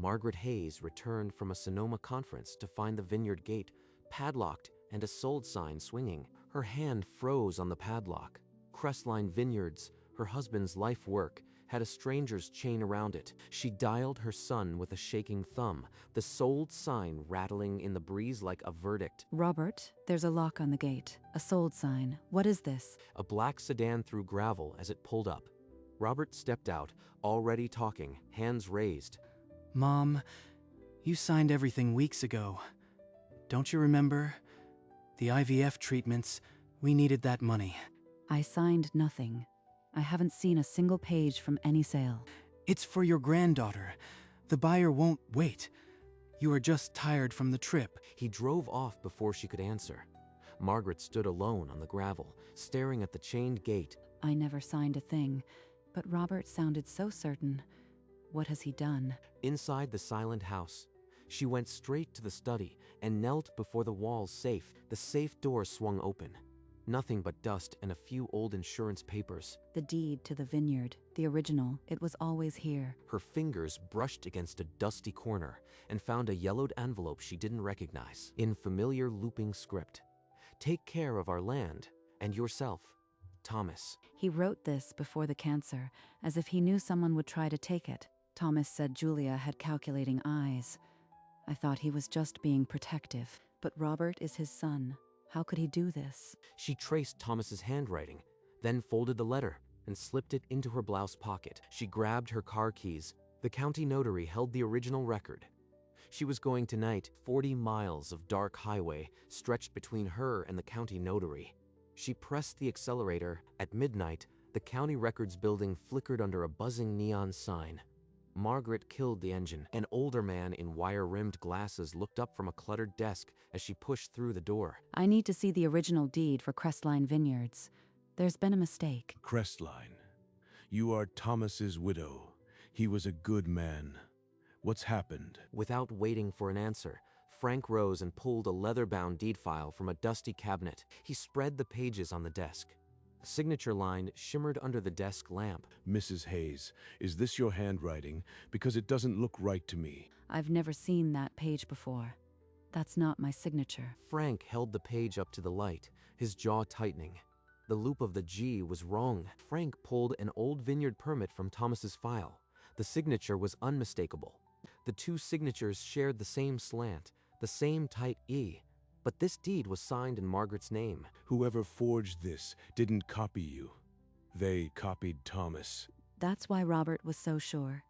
Margaret Hayes returned from a Sonoma conference to find the Vineyard gate padlocked and a sold sign swinging. Her hand froze on the padlock. Crestline Vineyards, her husband's life work, had a stranger's chain around it. She dialed her son with a shaking thumb, the sold sign rattling in the breeze like a verdict. Robert, there's a lock on the gate. A sold sign. What is this? A black sedan threw gravel as it pulled up. Robert stepped out, already talking, hands raised. Mom, you signed everything weeks ago. Don't you remember? The IVF treatments, we needed that money. I signed nothing. I haven't seen a single page from any sale. It's for your granddaughter. The buyer won't wait. You are just tired from the trip. He drove off before she could answer. Margaret stood alone on the gravel, staring at the chained gate. I never signed a thing, but Robert sounded so certain. What has he done? Inside the silent house, she went straight to the study and knelt before the wall's safe. The safe door swung open. Nothing but dust and a few old insurance papers. The deed to the vineyard, the original, it was always here. Her fingers brushed against a dusty corner and found a yellowed envelope she didn't recognize. In familiar looping script. Take care of our land and yourself, Thomas. He wrote this before the cancer, as if he knew someone would try to take it. Thomas said Julia had calculating eyes. I thought he was just being protective. But Robert is his son. How could he do this? She traced Thomas's handwriting, then folded the letter and slipped it into her blouse pocket. She grabbed her car keys. The county notary held the original record. She was going tonight. 40 miles of dark highway stretched between her and the county notary. She pressed the accelerator. At midnight, the county records building flickered under a buzzing neon sign. Margaret killed the engine. An older man in wire-rimmed glasses looked up from a cluttered desk as she pushed through the door. I need to see the original deed for Crestline Vineyards. There's been a mistake. Crestline. You are Thomas's widow. He was a good man. What's happened? Without waiting for an answer, Frank rose and pulled a leather-bound deed file from a dusty cabinet. He spread the pages on the desk. A signature line shimmered under the desk lamp. Mrs. Hayes, is this your handwriting? Because it doesn't look right to me. I've never seen that page before. That's not my signature. Frank held the page up to the light, his jaw tightening. The loop of the G was wrong. Frank pulled an old vineyard permit from Thomas's file. The signature was unmistakable. The two signatures shared the same slant, the same tight E. But this deed was signed in Margaret's name. Whoever forged this didn't copy you. They copied Thomas. That's why Robert was so sure.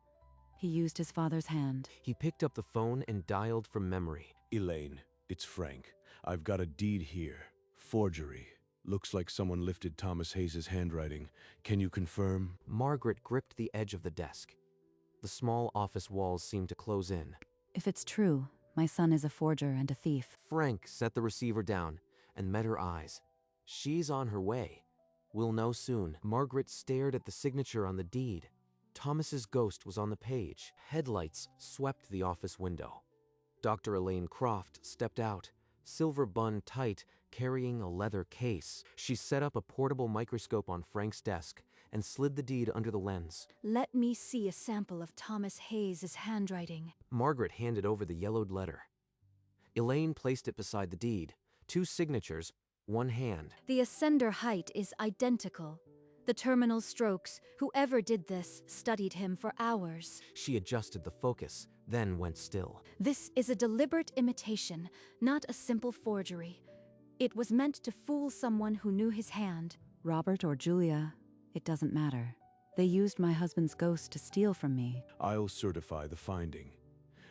He used his father's hand. He picked up the phone and dialed from memory. Elaine, it's Frank. I've got a deed here. Forgery. Looks like someone lifted Thomas Hayes' handwriting. Can you confirm? Margaret gripped the edge of the desk. The small office walls seemed to close in. If it's true, my son is a forger and a thief. Frank set the receiver down and met her eyes. She's on her way. We'll know soon. Margaret stared at the signature on the deed. Thomas's ghost was on the page. Headlights swept the office window. Dr. Elaine Croft stepped out, silver bun tight, carrying a leather case. She set up a portable microscope on Frank's desk and slid the deed under the lens. Let me see a sample of Thomas Hayes' handwriting. Margaret handed over the yellowed letter. Elaine placed it beside the deed. Two signatures, one hand. The ascender height is identical. The terminal strokes, whoever did this, studied him for hours. She adjusted the focus, then went still. This is a deliberate imitation, not a simple forgery. It was meant to fool someone who knew his hand. Robert or Julia, it doesn't matter. They used my husband's ghost to steal from me. I'll certify the finding.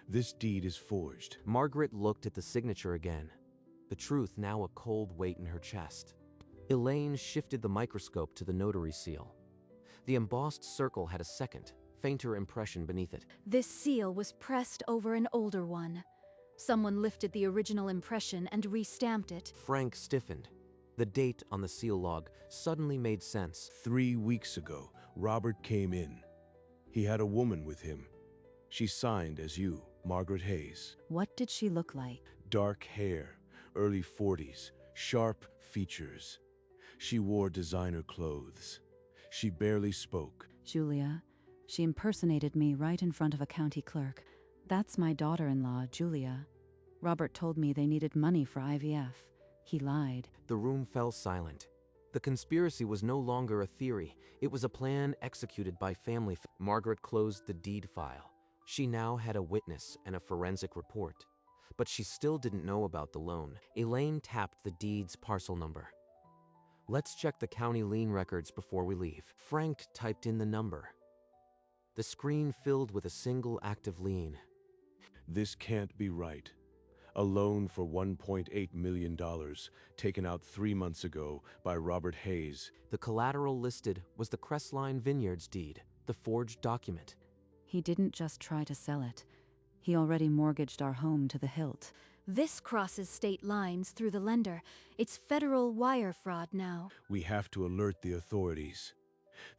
This deed is forged. Margaret looked at the signature again, the truth now a cold weight in her chest. Elaine shifted the microscope to the notary seal. The embossed circle had a second, fainter impression beneath it. This seal was pressed over an older one. Someone lifted the original impression and re-stamped it. Frank stiffened. The date on the seal log suddenly made sense. 3 weeks ago, Robert came in. He had a woman with him. She signed as you, Margaret Hayes. What did she look like? Dark hair, early 40s, sharp features. She wore designer clothes. She barely spoke. Julia. She impersonated me right in front of a county clerk. That's my daughter-in-law, Julia. Robert told me they needed money for IVF. He lied. The room fell silent. The conspiracy was no longer a theory. It was a plan executed by family. Margaret closed the deed file. She now had a witness and a forensic report. But she still didn't know about the loan. Elaine tapped the deed's parcel number. Let's check the county lien records before we leave. Frank typed in the number. The screen filled with a single active lien. This can't be right. A loan for $1.8 million taken out 3 months ago by Robert Hayes. The collateral listed was the Crestline Vineyards deed, the forged document. He didn't just try to sell it. He already mortgaged our home to the hilt. This crosses state lines through the lender. It's federal wire fraud now. We have to alert the authorities.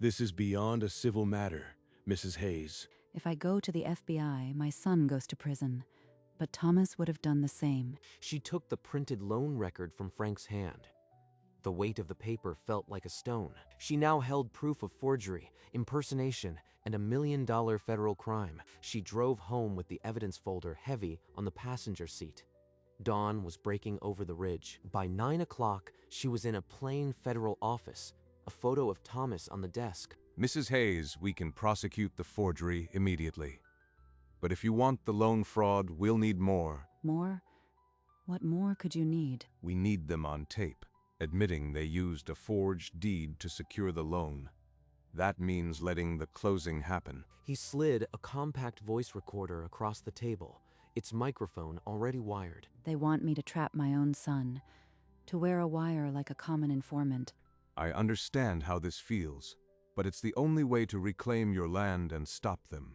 This is beyond a civil matter, Mrs. Hayes. If I go to the FBI, my son goes to prison. But Thomas would have done the same. She took the printed loan record from Frank's hand. The weight of the paper felt like a stone. She now held proof of forgery, impersonation, and $1 million federal crime. She drove home with the evidence folder heavy on the passenger seat. Dawn was breaking over the ridge. By 9 o'clock, she was in a plain federal office, a photo of Thomas on the desk. Mrs. Hayes, we can prosecute the forgery immediately. But if you want the loan fraud, we'll need more. More? What more could you need? We need them on tape, admitting they used a forged deed to secure the loan. That means letting the closing happen. He slid a compact voice recorder across the table, its microphone already wired. They want me to trap my own son, to wear a wire like a common informant. I understand how this feels, but it's the only way to reclaim your land and stop them.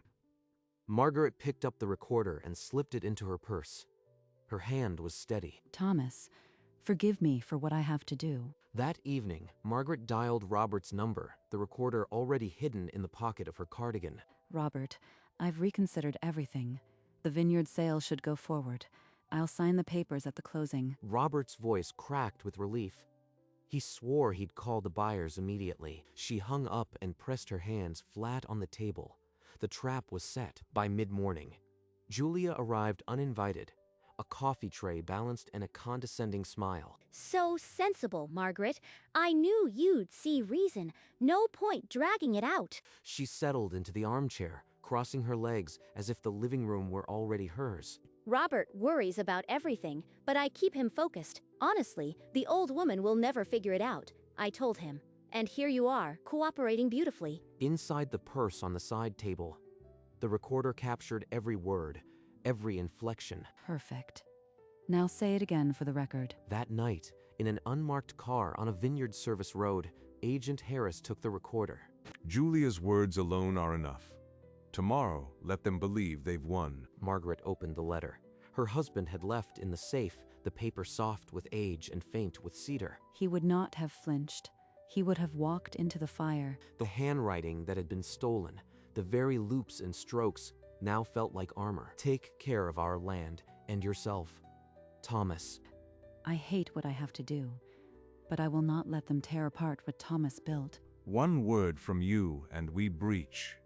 Margaret picked up the recorder and slipped it into her purse. Her hand was steady. Thomas, forgive me for what I have to do. That evening, Margaret dialed Robert's number, the recorder already hidden in the pocket of her cardigan. Robert, I've reconsidered everything. The vineyard sale should go forward. I'll sign the papers at the closing. Robert's voice cracked with relief. He swore he'd call the buyers immediately. She hung up and pressed her hands flat on the table. The trap was set. By mid-morning, Julia arrived uninvited, a coffee tray balanced and a condescending smile. So sensible, Margaret. I knew you'd see reason. No point dragging it out. She settled into the armchair, crossing her legs as if the living room were already hers. Robert worries about everything, but I keep him focused. Honestly, the old woman will never figure it out. I told him. And here you are, cooperating beautifully. Inside the purse on the side table, the recorder captured every word, every inflection. Perfect. Now say it again for the record. That night, in an unmarked car on a Vineyard service road, Agent Harris took the recorder. Julia's words alone are enough. Tomorrow, let them believe they've won. Margaret opened the letter. Her husband had left in the safe, the paper soft with age and faint with cedar. He would not have flinched. He would have walked into the fire. The handwriting that had been stolen, the very loops and strokes, now felt like armor. Take care of our land and yourself, Thomas. I hate what I have to do, but I will not let them tear apart what Thomas built. One word from you and we breach.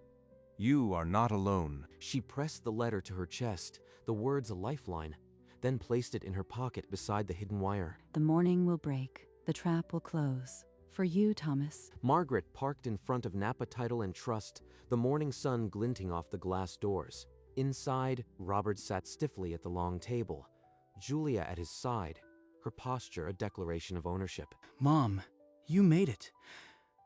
You are not alone. She pressed the letter to her chest, the words a lifeline, then placed it in her pocket beside the hidden wire. The morning will break. The trap will close. For you, Thomas. Margaret parked in front of Napa Title and Trust, the morning sun glinting off the glass doors. Inside, Robert sat stiffly at the long table, Julia at his side, her posture a declaration of ownership. Mom, you made it.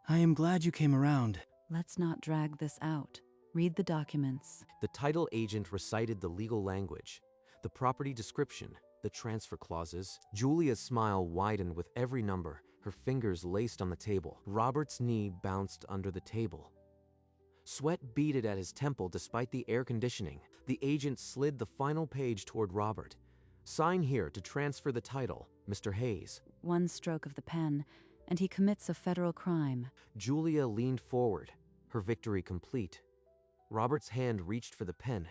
I am glad you came around. Let's not drag this out. Read the documents. The title agent recited the legal language, the property description, the transfer clauses. Julia's smile widened with every number, her fingers laced on the table. Robert's knee bounced under the table. Sweat beaded at his temple despite the air conditioning. The agent slid the final page toward Robert. Sign here to transfer the title, Mr. Hayes. One stroke of the pen, and he commits a federal crime. Julia leaned forward, her victory complete. Robert's hand reached for the pen.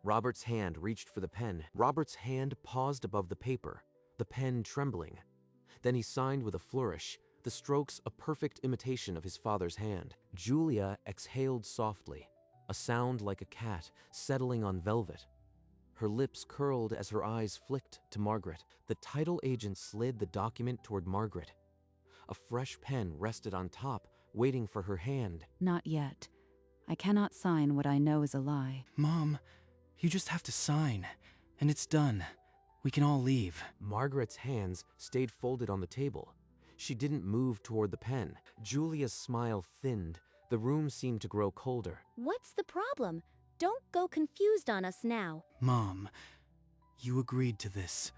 Robert's hand reached for the pen. Robert's hand paused above the paper, the pen trembling. Then he signed with a flourish, the strokes a perfect imitation of his father's hand. Julia exhaled softly, a sound like a cat settling on velvet. Her lips curled as her eyes flicked to Margaret. The title agent slid the document toward Margaret. A fresh pen rested on top, waiting for her hand. Not yet. I cannot sign what I know is a lie. Mom, you just have to sign, and it's done. We can all leave. Margaret's hands stayed folded on the table. She didn't move toward the pen. Julia's smile thinned. The room seemed to grow colder. What's the problem? Don't go confused on us now. Mom, you agreed to this.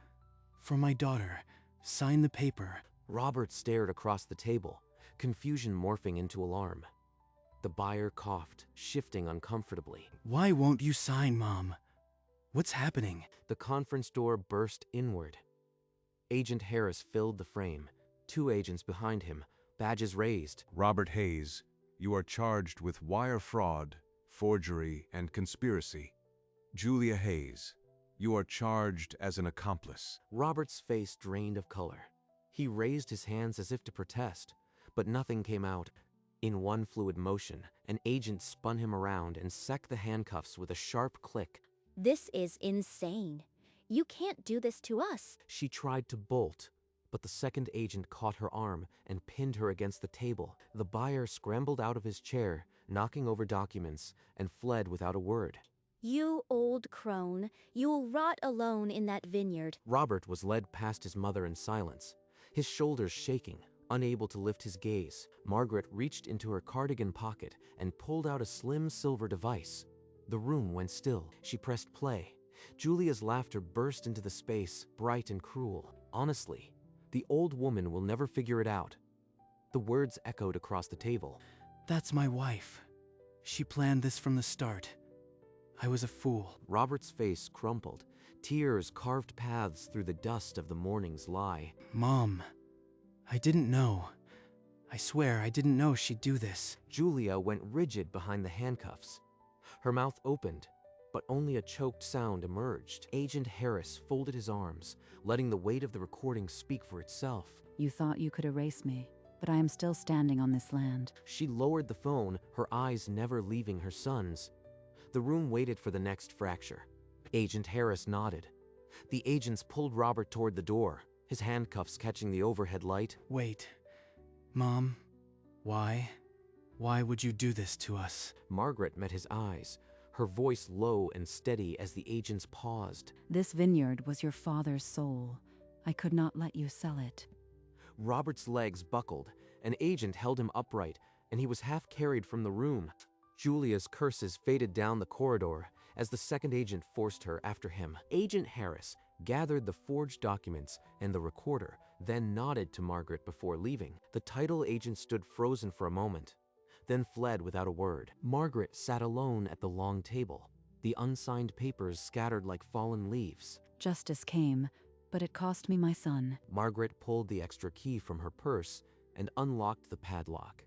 For my daughter, sign the paper. Robert stared across the table, confusion morphing into alarm. The buyer coughed, shifting uncomfortably. Why won't you sign, Mom? What's happening? The conference door burst inward. Agent Harris filled the frame. 2 agents behind him, badges raised. Robert Hayes, you are charged with wire fraud, forgery, and conspiracy. Julia Hayes, you are charged as an accomplice. Robert's face drained of color. He raised his hands as if to protest, but nothing came out. In one fluid motion, an agent spun him around and seced the handcuffs with a sharp click. This is insane. You can't do this to us. She tried to bolt, but the second agent caught her arm and pinned her against the table. The buyer scrambled out of his chair, knocking over documents, and fled without a word. You old crone, you'll rot alone in that vineyard. Robert was led past his mother in silence, his shoulders shaking, unable to lift his gaze. Margaret reached into her cardigan pocket and pulled out a slim silver device. The room went still. She pressed play. Julia's laughter burst into the space, bright and cruel. Honestly, the old woman will never figure it out. The words echoed across the table. That's my wife. She planned this from the start. I was a fool. Robert's face crumpled. Tears carved paths through the dust of the morning's lie. Mom, I didn't know. I swear I didn't know she'd do this. Julia went rigid behind the handcuffs. Her mouth opened, but only a choked sound emerged. Agent Harris folded his arms, letting the weight of the recording speak for itself. You thought you could erase me, but I am still standing on this land. She lowered the phone, her eyes never leaving her son's. The room waited for the next fracture. Agent Harris nodded. The agents pulled Robert toward the door, his handcuffs catching the overhead light. Wait. Mom, why? Why would you do this to us? Margaret met his eyes, her voice low and steady as the agents paused. This vineyard was your father's soul. I could not let you sell it. Robert's legs buckled. An agent held him upright, and he was half carried from the room. Julia's curses faded down the corridor as the second agent forced her after him. Agent Harris gathered the forged documents and the recorder, then nodded to Margaret before leaving. The title agent stood frozen for a moment, then fled without a word. Margaret sat alone at the long table, the unsigned papers scattered like fallen leaves. Justice came, but it cost me my son. Margaret pulled the extra key from her purse and unlocked the padlock.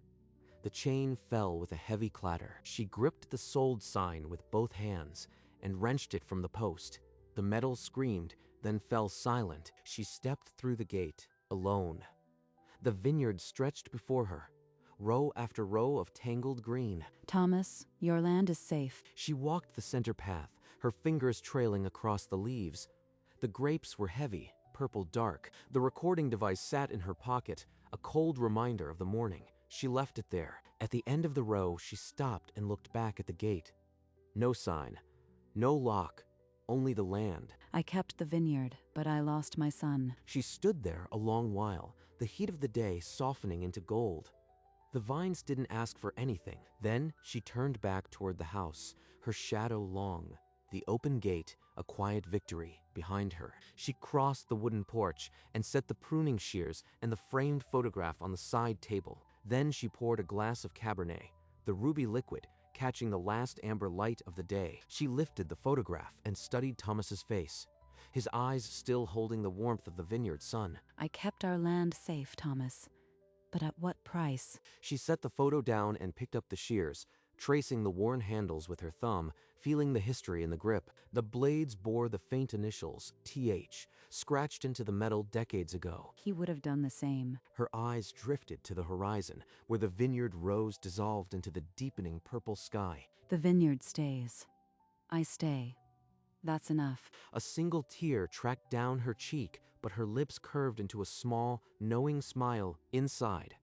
The chain fell with a heavy clatter. She gripped the sold sign with both hands and wrenched it from the post. The metal screamed, then fell silent. She stepped through the gate, alone. The vineyard stretched before her, row after row of tangled green. Thomas, your land is safe. She walked the center path, her fingers trailing across the leaves. The grapes were heavy, purple dark. The recording device sat in her pocket, a cold reminder of the morning. She left it there. At the end of the row, she stopped and looked back at the gate. No sign, no lock, only the land. I kept the vineyard, but I lost my son. She stood there a long while, the heat of the day softening into gold. The vines didn't ask for anything. Then she turned back toward the house, her shadow long, the open gate, a quiet victory, behind her. She crossed the wooden porch and set the pruning shears and the framed photograph on the side table. Then she poured a glass of Cabernet, the ruby liquid, catching the last amber light of the day. She lifted the photograph and studied Thomas's face, his eyes still holding the warmth of the vineyard sun. I kept our land safe, Thomas. But at what price? She set the photo down and picked up the shears, tracing the worn handles with her thumb, feeling the history in the grip. The blades bore the faint initials, TH, scratched into the metal decades ago. He would have done the same. Her eyes drifted to the horizon, where the vineyard rose dissolved into the deepening purple sky. The vineyard stays. I stay. That's enough. A single tear tracked down her cheek, but her lips curved into a small, knowing smile inside.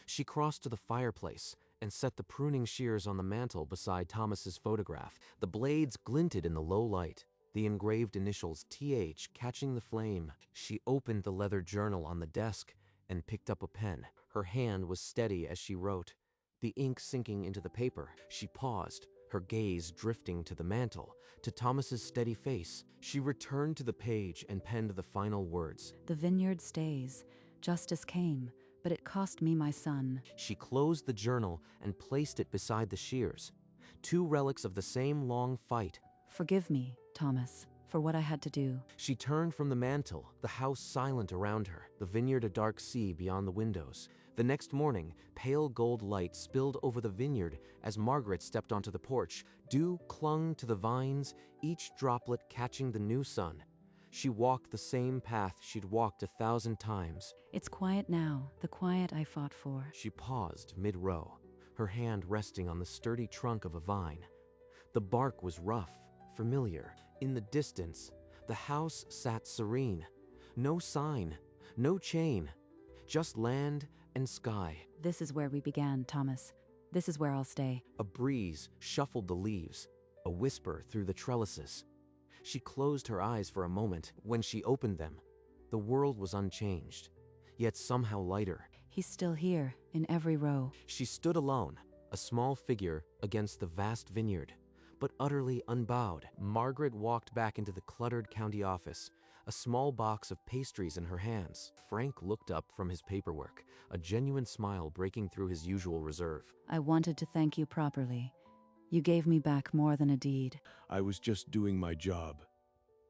She crossed to the fireplace and set the pruning shears on the mantel beside Thomas's photograph. The blades glinted in the low light, the engraved initials TH catching the flame. She opened the leather journal on the desk and picked up a pen. Her hand was steady as she wrote, the ink sinking into the paper. She paused, her gaze drifting to the mantel, to Thomas's steady face. She returned to the page and penned the final words. The vineyard stays. Justice came, but it cost me my son. She closed the journal and placed it beside the shears, two relics of the same long fight. Forgive me, Thomas, for what I had to do. She turned from the mantel, the house silent around her, the vineyard a dark sea beyond the windows. The next morning, pale gold light spilled over the vineyard as Margaret stepped onto the porch. Dew clung to the vines, each droplet catching the new sun. She walked the same path she'd walked 1,000 times. It's quiet now, the quiet I fought for. She paused mid-row, her hand resting on the sturdy trunk of a vine. The bark was rough, familiar. In the distance, the house sat serene. No sign, no chain, just land and sky. This is where we began, Thomas. This is where I'll stay. A breeze shuffled the leaves, a whisper through the trellises. She closed her eyes for a moment. When she opened them, the world was unchanged, yet somehow lighter. He's still here, in every row. She stood alone, a small figure against the vast vineyard, but utterly unbowed. Margaret walked back into the cluttered county office, a small box of pastries in her hands. Frank looked up from his paperwork, a genuine smile breaking through his usual reserve. I wanted to thank you properly. You gave me back more than a deed. I was just doing my job.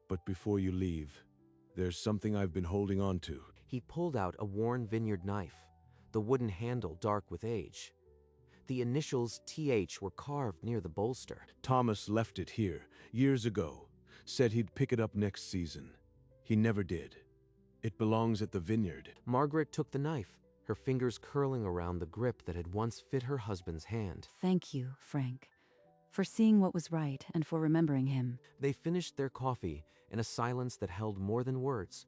But before you leave, there's something I've been holding on to. He pulled out a worn vineyard knife, the wooden handle dark with age. The initials TH were carved near the bolster. Thomas left it here years ago, said he'd pick it up next season. He never did. It belongs at the vineyard. Margaret took the knife, her fingers curling around the grip that had once fit her husband's hand. Thank you, Frank, for seeing what was right and for remembering him. They finished their coffee in a silence that held more than words.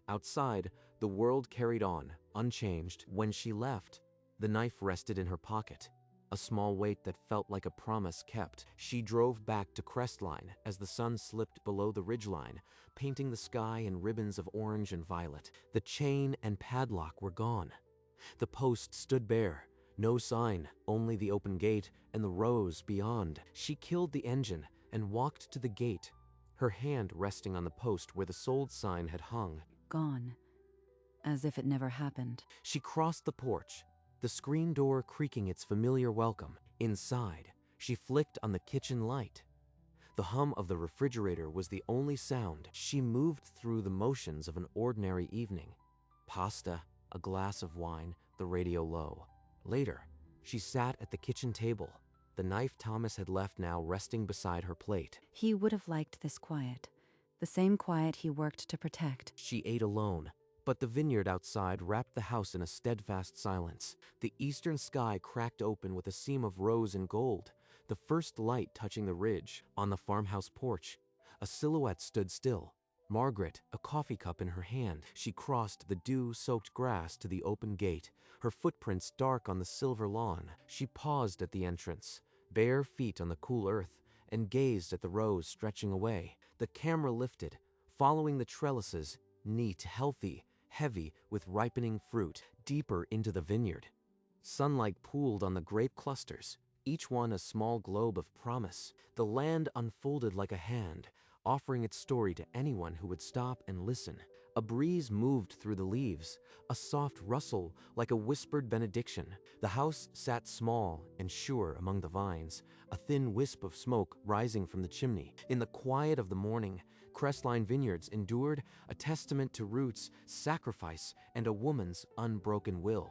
Outside, the world carried on, unchanged. When she left, the knife rested in her pocket, a small weight that felt like a promise kept. She drove back to Crestline as the sun slipped below the ridgeline, painting the sky in ribbons of orange and violet. The chain and padlock were gone. The post stood bare, no sign, only the open gate and the rows beyond. She killed the engine and walked to the gate, her hand resting on the post where the sold sign had hung. Gone. As if it never happened. She crossed the porch, the screen door creaking its familiar welcome. Inside, she flicked on the kitchen light. The hum of the refrigerator was the only sound. She moved through the motions of an ordinary evening. Pasta, a glass of wine, the radio low. Later, she sat at the kitchen table, the knife Thomas had left now resting beside her plate. He would have liked this quiet, the same quiet he worked to protect. She ate alone, but the vineyard outside wrapped the house in a steadfast silence. The eastern sky cracked open with a seam of rose and gold, the first light touching the ridge. On the farmhouse porch, a silhouette stood still. Margaret, a coffee cup in her hand. She crossed the dew-soaked grass to the open gate, her footprints dark on the silver lawn. She paused at the entrance, bare feet on the cool earth, and gazed at the rows stretching away. The camera lifted, following the trellises, neat, healthy, heavy with ripening fruit, deeper into the vineyard. Sunlight pooled on the grape clusters, each one a small globe of promise. The land unfolded like a hand, offering its story to anyone who would stop and listen. A breeze moved through the leaves, a soft rustle like a whispered benediction. The house sat small and sure among the vines, a thin wisp of smoke rising from the chimney. In the quiet of the morning, Crestline Vineyards endured, a testament to roots, sacrifice, and a woman's unbroken will.